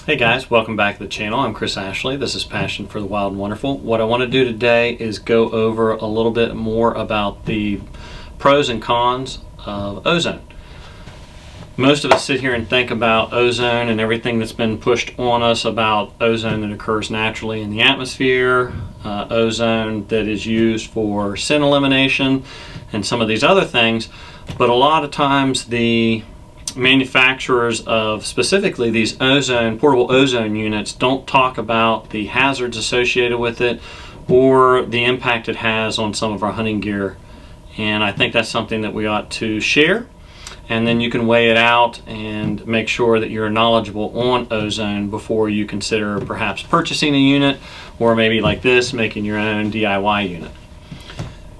Hey guys, welcome back to the channel. I'm Chris Ashley. This is Passion for the Wild and Wonderful. What I want to do today is go over a little bit more about the pros and cons of ozone. Most of us sit here and think about ozone and everything that's been pushed on us about ozone that occurs naturally in the atmosphere, ozone that is used for sin elimination, and some of these other things. But a lot of times the manufacturers of specifically these portable ozone units don't talk about the hazards associated with it or the impact it has on some of our hunting gear. And I think that's something that we ought to share, and then you can weigh it out and make sure that you're knowledgeable on ozone before you consider perhaps purchasing a unit, or maybe like this, making your own DIY unit.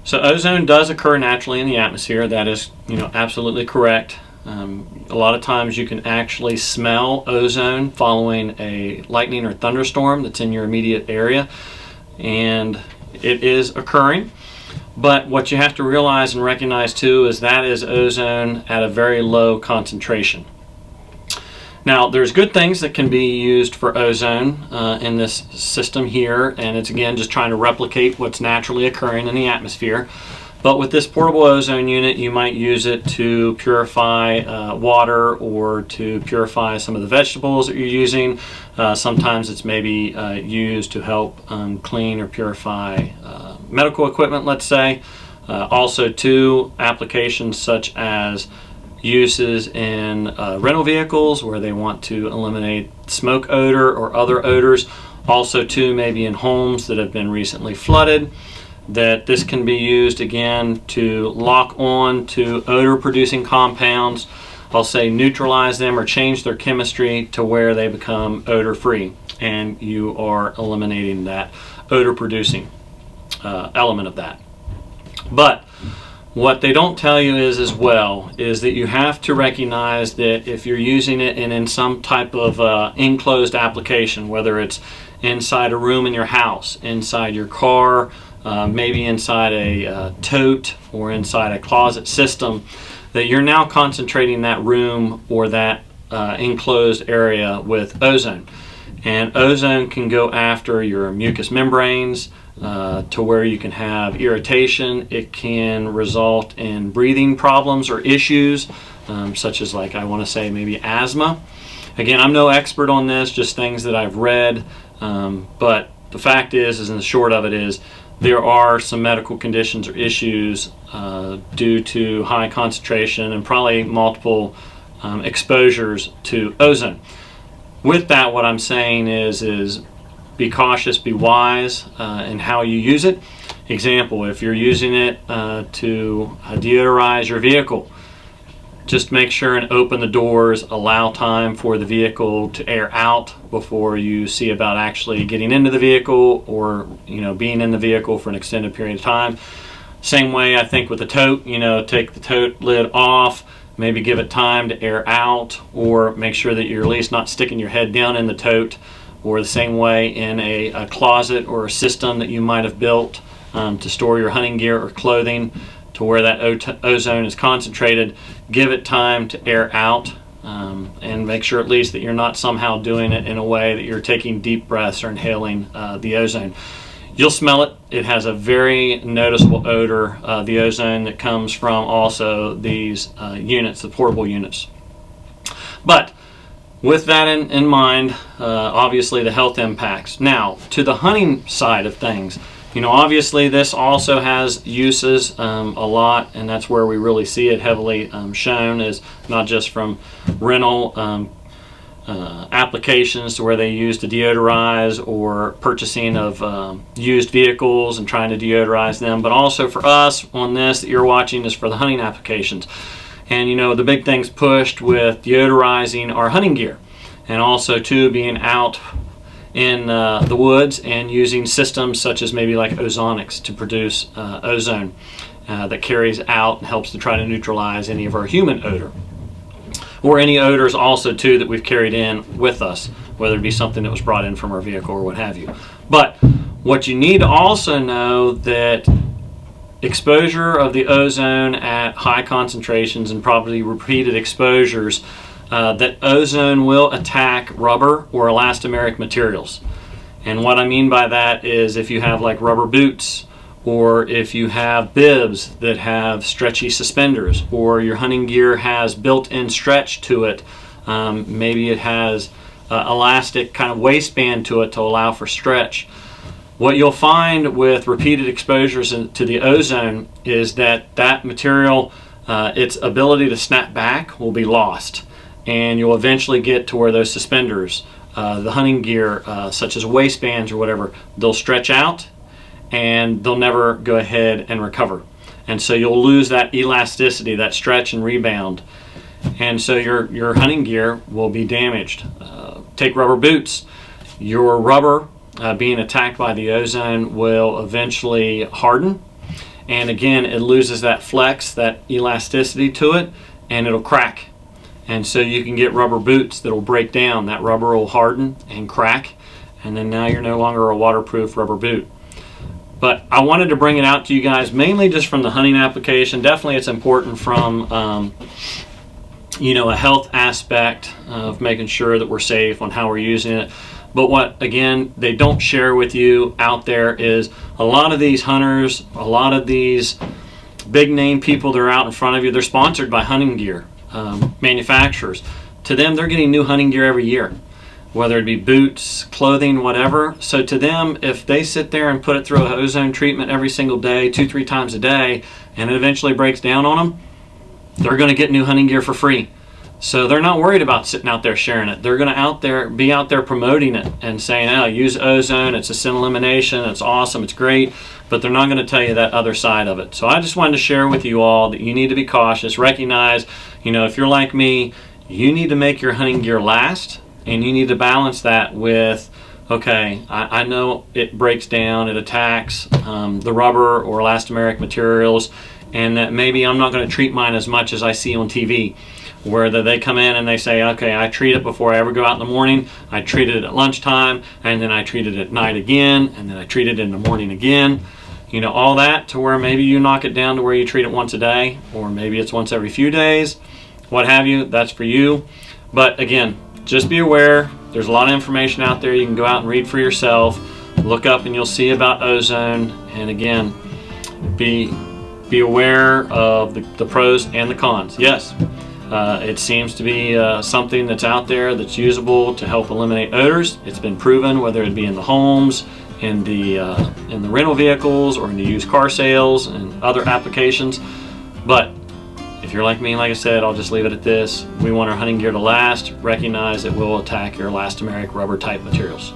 So ozone does occur naturally in the atmosphere. That is, absolutely correct. A lot of times you can actually smell ozone following a lightning or thunderstorm that's in your immediate area, and it is occurring. But what you have to realize and recognize too is that is ozone at a very low concentration. Now, there's good things that can be used for ozone in this system here, and it's again just trying to replicate what's naturally occurring in the atmosphere. But with this portable ozone unit, you might use it to purify water or to purify some of the vegetables that you're using. Sometimes it's maybe used to help clean or purify medical equipment, let's say. Also, too, applications such as uses in rental vehicles where they want to eliminate smoke odor or other odors. Also, too, maybe in homes that have been recently flooded, that this can be used again to lock on to odor producing compounds. I'll say neutralize them or change their chemistry to where they become odor free, and you are eliminating that odor producing element of that. But what they don't tell you is that you have to recognize that if you're using it in some type of enclosed application, whether it's inside a room in your house, inside your car, maybe inside a tote or inside a closet system, that you're now concentrating that room or that enclosed area with ozone. And ozone can go after your mucous membranes to where you can have irritation. It can result in breathing problems or issues such as, like, I want to say maybe asthma. Again, I'm no expert on this, just things that I've read, but the fact is and the short of it is, there are some medical conditions or issues due to high concentration and probably multiple exposures to ozone. With that, what I'm saying is be cautious, be wise in how you use it. Example, if you're using it to deodorize your vehicle, just make sure and open the doors, allow time for the vehicle to air out before you see about actually getting into the vehicle or being in the vehicle for an extended period of time. Same way, I think, with the tote, take the tote lid off, maybe give it time to air out, or make sure that you're at least not sticking your head down in the tote. Or the same way in a closet or a system that you might have built to store your hunting gear or clothing, to where that ozone is concentrated, give it time to air out, and make sure at least that you're not somehow doing it in a way that you're taking deep breaths or inhaling the ozone. You'll smell it. It has a very noticeable odor, the ozone that comes from also these units, the portable units. But with that in mind, obviously the health impacts. Now, to the hunting side of things, obviously this also has uses a lot, and that's where we really see it heavily shown, is not just from rental applications to where they use to deodorize, or purchasing of used vehicles and trying to deodorize them, but also for us on this that you're watching is for the hunting applications. And the big things pushed with deodorizing our hunting gear, and also too being out in the woods and using systems such as maybe like ozonics to produce ozone that carries out and helps to try to neutralize any of our human odor, or any odors also too that we've carried in with us, whether it be something that was brought in from our vehicle or what have you. But what you need to also know that exposure of the ozone at high concentrations and probably repeated exposures that ozone will attack rubber or elastomeric materials. And what I mean by that is if you have like rubber boots, or if you have bibs that have stretchy suspenders, or your hunting gear has built-in stretch to it, maybe it has elastic kind of waistband to it to allow for stretch. What you'll find with repeated exposures to the ozone is that that material, its ability to snap back will be lost, and you'll eventually get to where those suspenders, the hunting gear, such as waistbands or whatever, they'll stretch out and they'll never go ahead and recover. And so you'll lose that elasticity, that stretch and rebound. And so your hunting gear will be damaged. Take rubber boots. Your rubber being attacked by the ozone will eventually harden. And again, it loses that flex, that elasticity to it, and it'll crack. And so you can get rubber boots that'll break down. That rubber will harden and crack, and then now you're no longer a waterproof rubber boot. But I wanted to bring it out to you guys mainly just from the hunting application. Definitely it's important from a health aspect of making sure that we're safe on how we're using it. But what, again, they don't share with you out there is a lot of these hunters, a lot of these big name people that are out in front of you, they're sponsored by hunting gear manufacturers. To them, they're getting new hunting gear every year, whether it be boots, clothing, whatever. So to them, if they sit there and put it through a ozone treatment every single day, 2-3 times a day, and it eventually breaks down on them, they're going to get new hunting gear for free. So they're not worried about sitting out there sharing it. They're going to be out there promoting it and saying, oh, use ozone, it's a sin elimination, it's awesome, it's great, but they're not going to tell you that other side of it. So I just wanted to share with you all that you need to be cautious, recognize, if you're like me, you need to make your hunting gear last, and you need to balance that with, okay, I know it breaks down, it attacks the rubber or elastomeric materials, and that maybe I'm not going to treat mine as much as I see on TV, where they come in and they say, okay, I treat it before I ever go out in the morning, I treat it at lunchtime, and then I treat it at night again, and then I treat it in the morning again. All that to where maybe you knock it down to where you treat it once a day, or maybe it's once every few days, what have you, that's for you. But again, just be aware, there's a lot of information out there. You can go out and read for yourself, look up and you'll see about ozone. And again, be aware of the pros and the cons. Yes, it seems to be something that's out there that's usable to help eliminate odors. It's been proven, whether it be in the homes, in the rental vehicles, or in the used car sales and other applications. But if you're like me, like I said, I'll just leave it at this. We want our hunting gear to last. Recognize it will attack your elastomeric rubber type materials.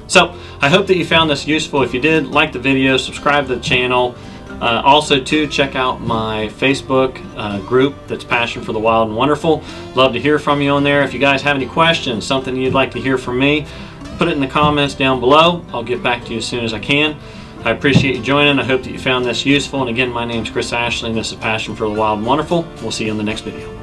So I hope that you found this useful. If you did, like the video, subscribe to the channel. Also too, check out my Facebook group that's Passion for the Wild and Wonderful. Love to hear from you on there. If you guys have any questions, something you'd like to hear from me, put it in the comments down below. I'll get back to you as soon as I can. I appreciate you joining. I hope that you found this useful. And again, my name is Chris Ashley, and this is Passion for the Wild and Wonderful. We'll see you in the next video.